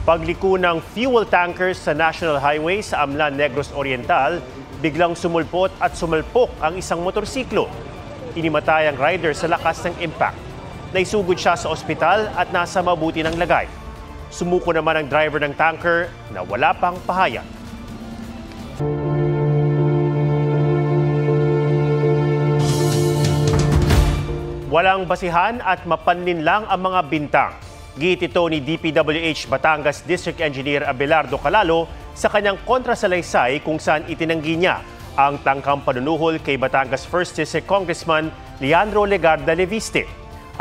Pagliko ng fuel tankers sa National Highway sa Amlan, Negros Oriental, biglang sumulpot at sumalpok ang isang motorsiklo. Inimatay ang rider sa lakas ng impact. Naisugod siya sa ospital at nasa mabuti ng lagay. Sumuko naman ang driver ng tanker na wala pang pahayag. Walang basihan at mapanlin lang ang mga bintang. Giit ito ni DPWH Batangas District Engineer Abelardo Calalo sa kanyang kontrasalaysay kung saan itinanggi niya ang tangkang panunuhol kay Batangas 1st District Congressman Leandro Legarda Leviste.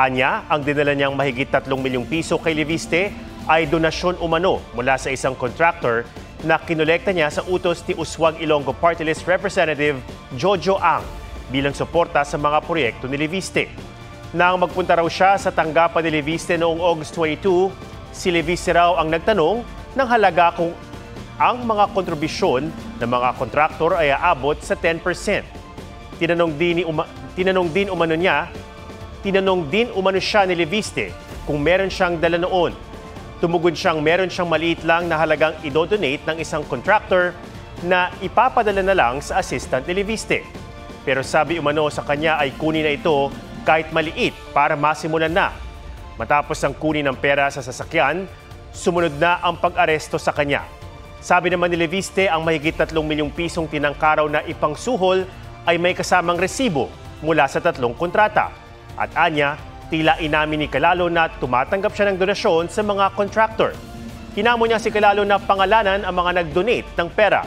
Anya, ang dinala niyang mahigit 3 milyong piso kay Leviste ay donasyon umano mula sa isang contractor na kinolekta niya sa utos ni Uswag Ilonggo Party List Representative Jojo Ang bilang suporta sa mga proyekto ni Leviste. Nang magpunta raw siya sa tanggapan ni Leviste noong August 22, si Leviste raw ang nagtanong ng halaga kung ang mga kontribusyon ng mga kontraktor ay aabot sa 10%. Tinanong din umano siya ni Leviste kung meron siyang dala noon. Tumugon siyang meron siyang maliit lang na halagang idodonate ng isang contractor na ipapadala na lang sa assistant ni Leviste. Pero sabi umano sa kanya ay kunin na ito kahit maliit para masimulan na. Matapos ang kunin ng pera sa sasakyan, sumunod na ang pag-aresto sa kanya. Sabi naman ni Leviste ang mahigit 3 milyong pisong tinangkaraw na ipangsuhol ay may kasamang resibo mula sa 3 kontrata. At anya, tila inamin ni Calalo na tumatanggap siya ng donasyon sa mga contractor. Hinamo niya si Calalo na pangalanan ang mga nag-donate ng pera.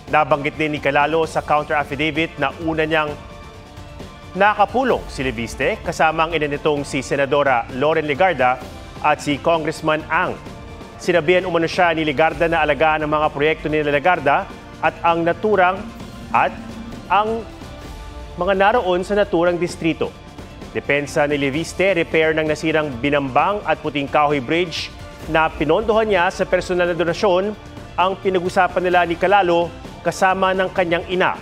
Nabanggit din ni Calalo sa counter affidavit na una niyang nakapulong si Leviste kasama ang ina nitong si Senadora Loren Legarda at si Congressman Ang. Sinabihan umano siya ni Legarda na alagaan ang mga proyekto ni Legarda at ang mga naroon sa naturang distrito. Depensa ni Leviste, repair ng nasirang Binambang at Puting Kahoy Bridge na pinondohan niya sa personal na donasyon ang pinag-usapan nila ni Calalo kasama ng kanyang ina.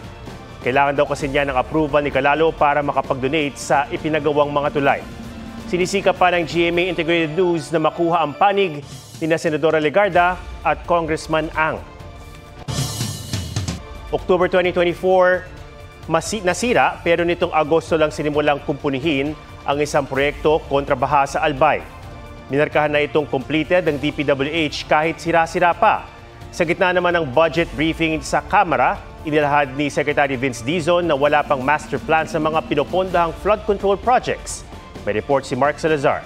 Kailangan daw kasi niya ng approval ni Calalo para makapag-donate sa ipinagawang mga tulay. Sinisika pa ng GMA Integrated News na makuha ang panig ni Senadora Legarda at Congressman Ang. October 2024, nasira pero nitong Agosto lang sinimulang kumpunihin ang isang proyekto kontra baha sa Albay. Minarkahan na itong completed ng DPWH kahit sira-sira pa. Sa gitna naman ng budget briefing sa Kamara, inilahad ni Secretary Vince Dizon na wala pang master plan sa mga pinopondahang flood control projects. May report si Mark Salazar.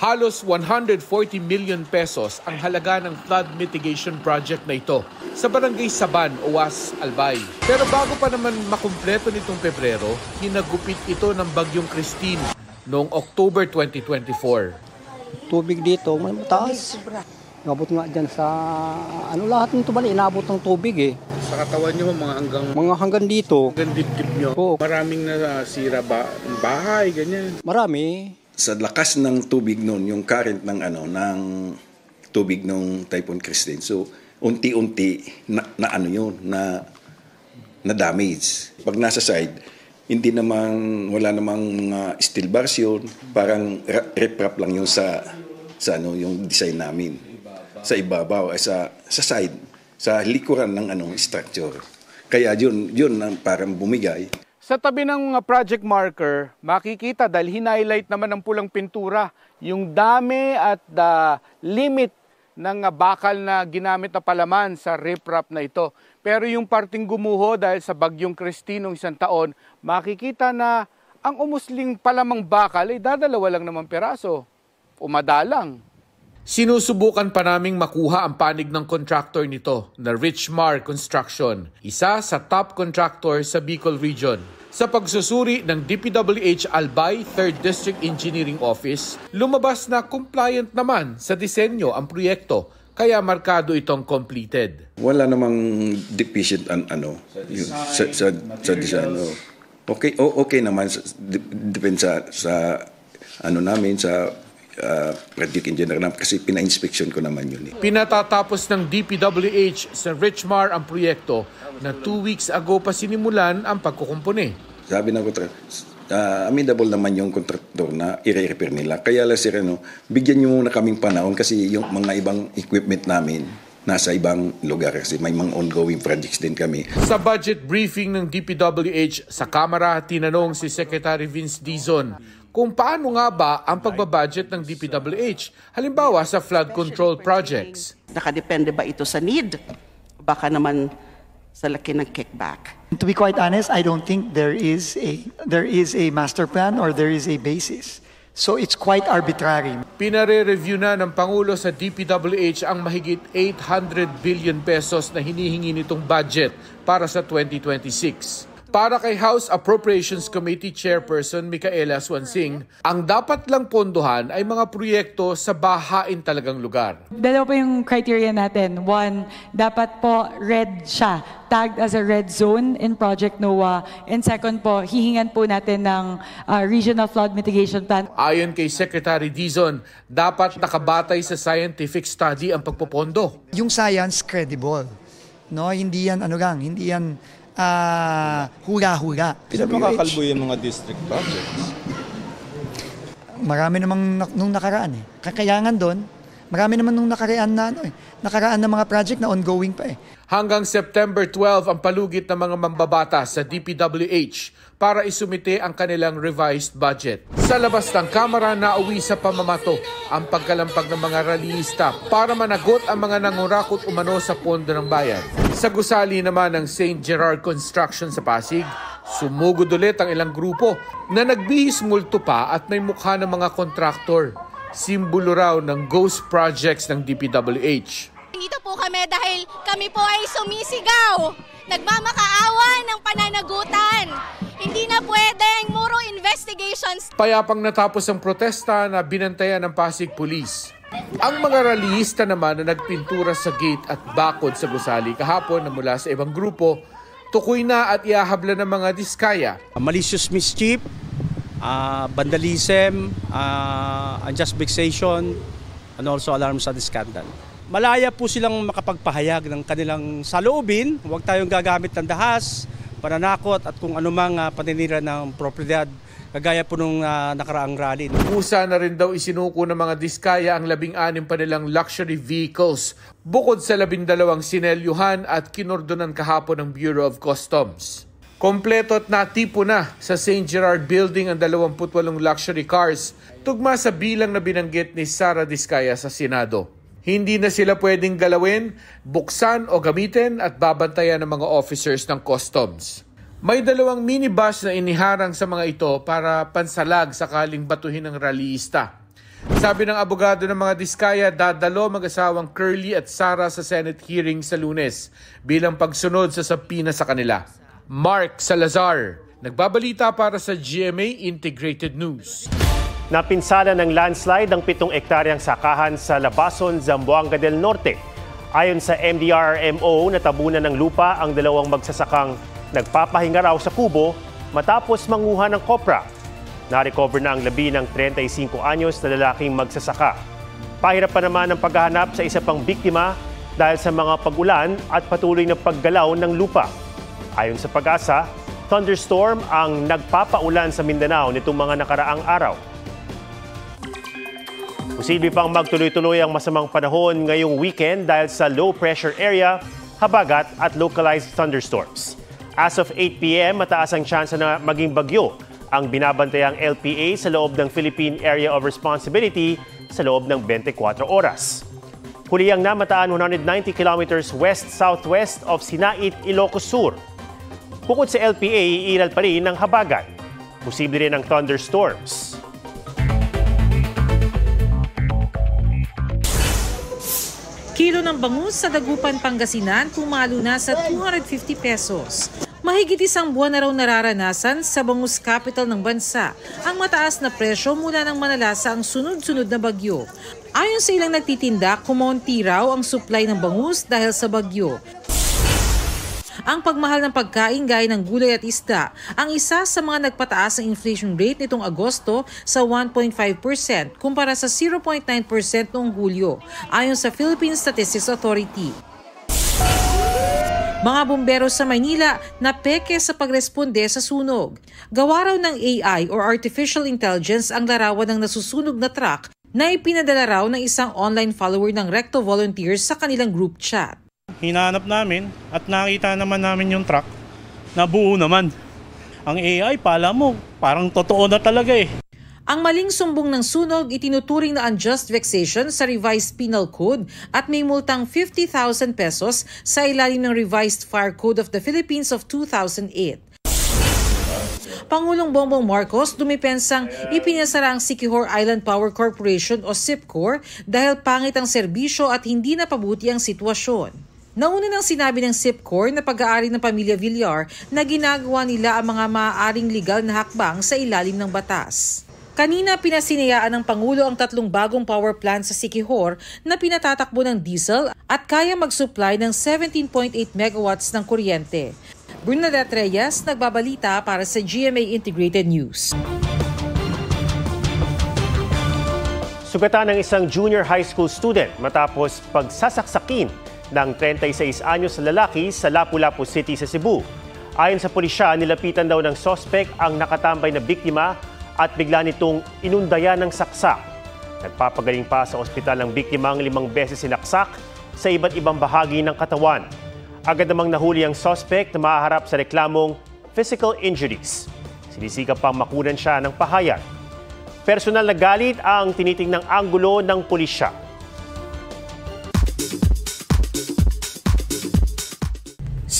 Halos 140 million pesos ang halaga ng flood mitigation project na ito sa Barangay Saban, Owas, Albay. Pero bago pa naman makumpleto nitong Pebrero, hinagupit ito ng Bagyong Christine noong October 2024. Tubig dito, mataas. Inabot nga dyan sa, lahat ng tubali, inabot ng tubig eh. Sa katawan nyo, mga hanggang dito. Hanggang dibdib nyo. Oo. Maraming nasira bahay, ganyan. Marami. Sa lakas ng tubig noon, yung current ng tubig ng Typhoon Christine. So, unti-unti na damage. Pag nasa side, wala namang mga steel bars yun. Parang riprap lang yun sa yung design namin. Sa ibabaw, sa side, sa likuran ng structure. Kaya yun ang parang bumigay. Sa tabi ng project marker, makikita dahil hinighlight naman ng pulang pintura yung dami at limit ng bakal na ginamit na palaman sa riprap na ito. Pero yung parting gumuho dahil sa Bagyong Christine noong isang taon, makikita na ang umusling palamang bakal ay dadalawa lang naman peraso. Umadalang. Sinusubukan pa naming makuha ang panig ng contractor nito na Richmar Construction, isa sa top contractor sa Bicol Region. Sa pagsusuri ng DPWH Albay 3rd District Engineering Office, lumabas na compliant naman sa disenyo ang proyekto, kaya markado itong completed. Wala namang deficient sa design. Okay naman, depende sa namin sa project engineer namin kasi pina-inspection ko naman yun. Pinatatapos ng DPWH sa Richmar ang proyekto na 2 weeks ago pa sinimulan ang pagkukumpuni. Sabi ng amenable naman yung kontraktor na i-repair nila. Kaya lang sir, bigyan nyo muna kaming panahon kasi yung mga ibang equipment namin nasa ibang lugar kasi may mga ongoing projects din kami. Sa budget briefing ng DPWH sa Kamara, tinanong si Secretary Vince Dizon kung paano nga ba ang pagbabudget ng DPWH, halimbawa sa flood control projects. Nakadepende ba ito sa need? Baka naman sa laki ng kickback. To be quite honest, I don't think there is a master plan or there is a basis. So it's quite arbitrary. Pinare-review na ng Pangulo sa DPWH ang mahigit 800 billion pesos na hinihingi nitong budget para sa 2026. Para kay House Appropriations Committee Chairperson Micaela Swansing, ang dapat lang pondohan ay mga proyekto sa bahain talagang lugar. Dalawa po yung criteria natin. One, dapat po red siya, tagged as a red zone in Project NOAA. And second po, hihingan po natin ng Regional Flood Mitigation Plan. Ayon kay Secretary Dizon, dapat nakabatay sa scientific study ang pagpopondo. Yung science credible. No, hindi yan hindi yan hula-hula. Saan makakalbo yung mga district projects? Marami namang nung nakaraan eh. Kakayangan doon, marami naman nung nakaraan na mga project na ongoing pa eh. Hanggang September 12 ang palugit ng mga mambabata sa DPWH para isumite ang kanilang revised budget. Sa labas ng Kamara, nauwi sa pamamato ang pagkalampag ng mga rallyista para managot ang mga nangurakot umano sa pondo ng bayan. Sa gusali naman ng St. Gerard Construction sa Pasig, sumugod ulit ang ilang grupo na nagbihis multo pa at may mukha ng mga kontraktor. Simbolo raw ng ghost projects ng DPWH. Dito po kami dahil kami po ay sumisigaw, nagmamakaawa ng pananagutan. Hindi na pwedeng muro investigations. Payapang natapos ang protesta na binantayan ng Pasig Police. Ang mga rallyista naman na nagpintura sa gate at bakod sa gusali kahapon na mula sa ibang grupo, tukoy na at iahabla ng mga diskaya. Malicious mischief, vandalism, unjust vexation, and also alarms sa scandal. Malaya po silang makapagpahayag ng kanilang saloobin. Huwag tayong gagamit ng dahas, pananakot at kung anumang paninira ng propiedad kagaya po nung nakaraang rally. Kusa na rin daw isinuko ng mga diskaya ang 16 pa nilang luxury vehicles bukod sa 12 sinelyuhan at kinordonan kahapon ng Bureau of Customs. Kompleto at natipo na sa St. Gerard Building ang 28 luxury cars tugma sa bilang na binanggit ni Sara Diskaya sa Senado. Hindi na sila pwedeng galawin, buksan o gamitin at babantayan ng mga officers ng customs. May 2 minibus na iniharang sa mga ito para pansalag sakaling batuhin ng rallyista. Sabi ng abogado ng mga diskaya, dadalo mag-asawang Curly at Sara sa Senate hearing sa Lunes bilang pagsunod sa subpoena sa kanila. Mark Salazar, nagbabalita para sa GMA Integrated News. Napinsala ng landslide ang 7 ektaryang sakahan sa Labason, Zamboanga del Norte. Ayon sa MDRRMO, natabunan ng lupa ang 2 magsasakang nagpapahinga raw sa kubo matapos manguha ng kopra. Na-recover na ang labi ng 35 anyos na lalaking magsasaka. Pahirap pa naman ang paghahanap sa isa pang biktima dahil sa mga pag-ulan at patuloy na paggalaw ng lupa. Ayon sa Pag-asa, thunderstorm ang nagpapaulan sa Mindanao nitong mga nakaraang araw. Posible pang magtuloy-tuloy ang masamang panahon ngayong weekend dahil sa low pressure area, habagat at localized thunderstorms. As of 8 p.m., mataas ang tsansa na maging bagyo ang binabantayang LPA sa loob ng Philippine Area of Responsibility sa loob ng 24 oras. Huli ang namataan 190 kilometers west-southwest of Sinait, Ilocos Sur. Bukod sa LPA, iiral pa rin ng habagat. Posible rin ang thunderstorms. Kilo ng bangus sa Dagupan, Pangasinan pumalo na sa 250 pesos. Mahigit 1 buwan na raw nararanasan sa bangus capital ng bansa ang mataas na presyo mula ng manalasa ang sunod-sunod na bagyo. Ayon sa ilang nagtitinda, kumonti raw ang supply ng bangus dahil sa bagyo. Ang pagmahal ng pagkain gaya ng gulay at isda ang isa sa mga nagpataas ng inflation rate nitong Agosto sa 1.5% kumpara sa 0.9% noong Hulyo, ayon sa Philippine Statistics Authority. Mga bumbero sa Maynila na peke sa pagresponde sa sunog. Gawa raw ng AI or Artificial Intelligence ang larawan ng nasusunog na truck na ipinadala raw ng isang online follower ng Recto Volunteers sa kanilang group chat. Hinanap namin at nakita naman namin yung truck na buo naman. Ang AI, pala mo, parang totoo na talaga eh. Ang maling sumbong ng sunog itinuturing na unjust vexation sa Revised Penal Code at may multang 50,000 pesos sa ilalim ng Revised Fire Code of the Philippines of 2008. Pangulong Bongbong Marcos dumipensang ipinasara ang Siquijor Island Power Corporation o SIPCOR dahil pangit ang serbisyo at hindi napabuti ang sitwasyon. Nauna nang sinabi ng SIPCOR na pag-aari ng pamilya Villar na ginagawa nila ang mga maaaring legal na hakbang sa ilalim ng batas. Kanina pinasinayaan ng Pangulo ang 3 bagong power plant sa Siquijor na pinatatakbo ng diesel at kaya mag-supply ng 17.8 megawatts ng kuryente. Bernadette Reyes, nagbabalita para sa GMA Integrated News. Sugatan ng isang junior high school student matapos pagsasaksakin ng 36 anyos na lalaki sa Lapu-Lapu City sa Cebu. Ayon sa pulisya, nilapitan daw ng sospek ang nakatambay na biktima at bigla nitong inundayan ng saksak. Nagpapagaling pa sa ospital ng biktima ang 5 beses sinaksak sa iba't ibang bahagi ng katawan. Agad namang nahuli ang suspect na mahaharap sa reklamong physical injuries. Sinisikap pang makunan siya ng pahayag. Personal na galit ang tinitingnang anggulo ng pulisya.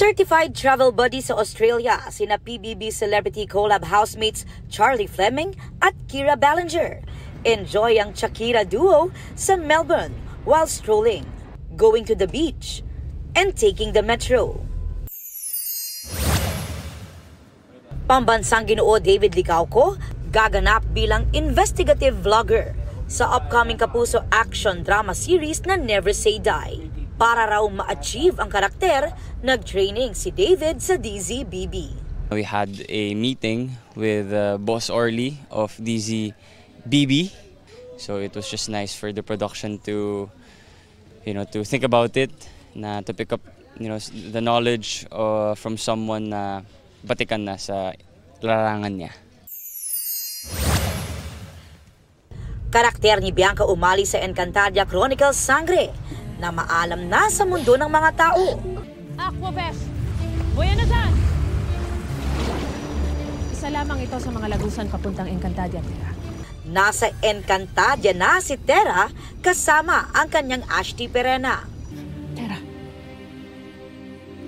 Certified travel buddy sa Australia, sina PBB Celebrity Collab housemates Charlie Fleming at Kira Ballinger. Enjoy ang Shakira duo sa Melbourne while strolling, going to the beach, and taking the metro. Pambansang Ginoo David Licauco gaganap bilang investigative vlogger sa upcoming Kapuso action drama series na Never Say Die. Para raw ma-achieve ang karakter, nag-training si David sa DZBB. We had a meeting with Boss Orly of DZBB. So it was just nice for the production to think about it, to pick up the knowledge from someone na batikan na sa larangan niya. Karakter ni Bianca Umali sa Encantadia Chronicles Sangre na maalam na sa mundo ng mga tao. Aqua Best, buya na dyan! Isa lamang ito sa mga lagusan papuntang Encantadia, Tera. Nasa Encantadia na si Tera kasama ang kanyang Ashti Perena. Tera,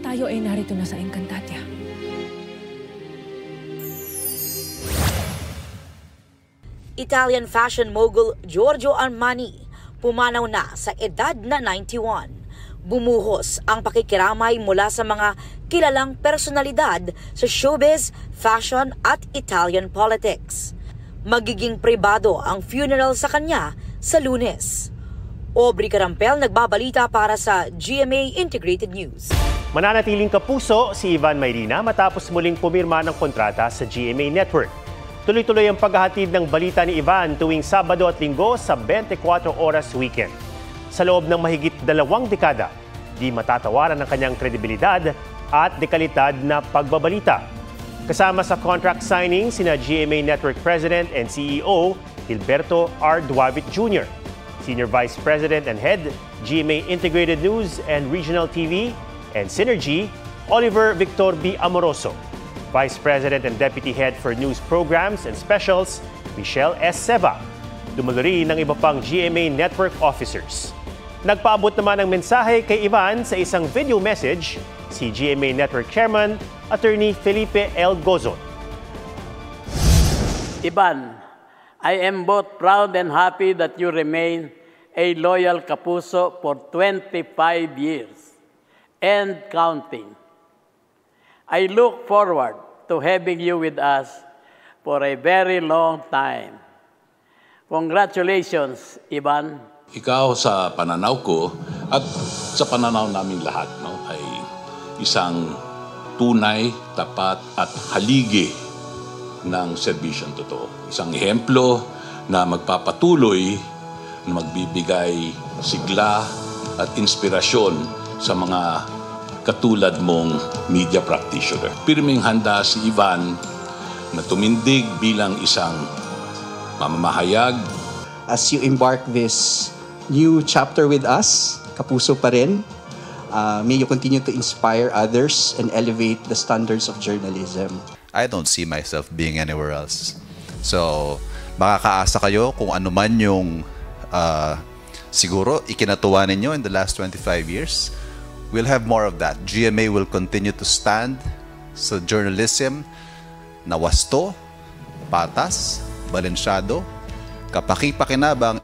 tayo ay narito na sa Encantadia. Italian fashion mogul Giorgio Armani pumanaw na sa edad na 91. Bumuhos ang pakikiramay mula sa mga kilalang personalidad sa showbiz, fashion at Italian politics. Magiging pribado ang funeral sa kanya sa Lunes. Aubrey Carampel nagbabalita para sa GMA Integrated News. Mananatiling kapuso si Ivan Mayrina matapos muling pumirma ng kontrata sa GMA Network. Tuloy-tuloy ang paghahatid ng balita ni Ivan tuwing Sabado at Linggo sa 24 oras weekend. Sa loob ng mahigit 2 dekada, di matatawaran ang kanyang kredibilidad at dekalidad na pagbabalita. Kasama sa contract signing sina GMA Network President and CEO Gilberto R. Duavit Jr., Senior Vice President and Head, GMA Integrated News and Regional TV and Synergy, Oliver Victor B. Amoroso. Vice President and Deputy Head for News Programs and Specials, Michelle S. Seva. Dumalo rin ng iba pang GMA Network officers. Nagpaabot naman ng mensahe kay Ivan sa isang video message si GMA Network Chairman, Attorney Felipe L. Gozon. Ivan, I am both proud and happy that you remain a loyal kapuso for 25 years and counting. I look forward to having you with us for a very long time. Congratulations, Ivan. Ikaw sa pananaw ko at sa pananaw namin lahat ay isang tunay, tapat at haligi ng serbisyong totoo. Isang ehemplo na magpapatuloy, na magbibigay sigla at inspirasyon sa mga katulad mong media practitioner. Pirming handa si Ivan na tumindig bilang isang mamamahayag. As you embark this new chapter with us, Kapuso pa rin, may you continue to inspire others and elevate the standards of journalism. I don't see myself being anywhere else. So, makakaasa kayo kung ano man yung siguro ikinatuwa ninyo in the last 25 years. We'll have more of that. GMA will continue to stand sa journalism na wasto, patas, balansyado, kapaki-pakinabang.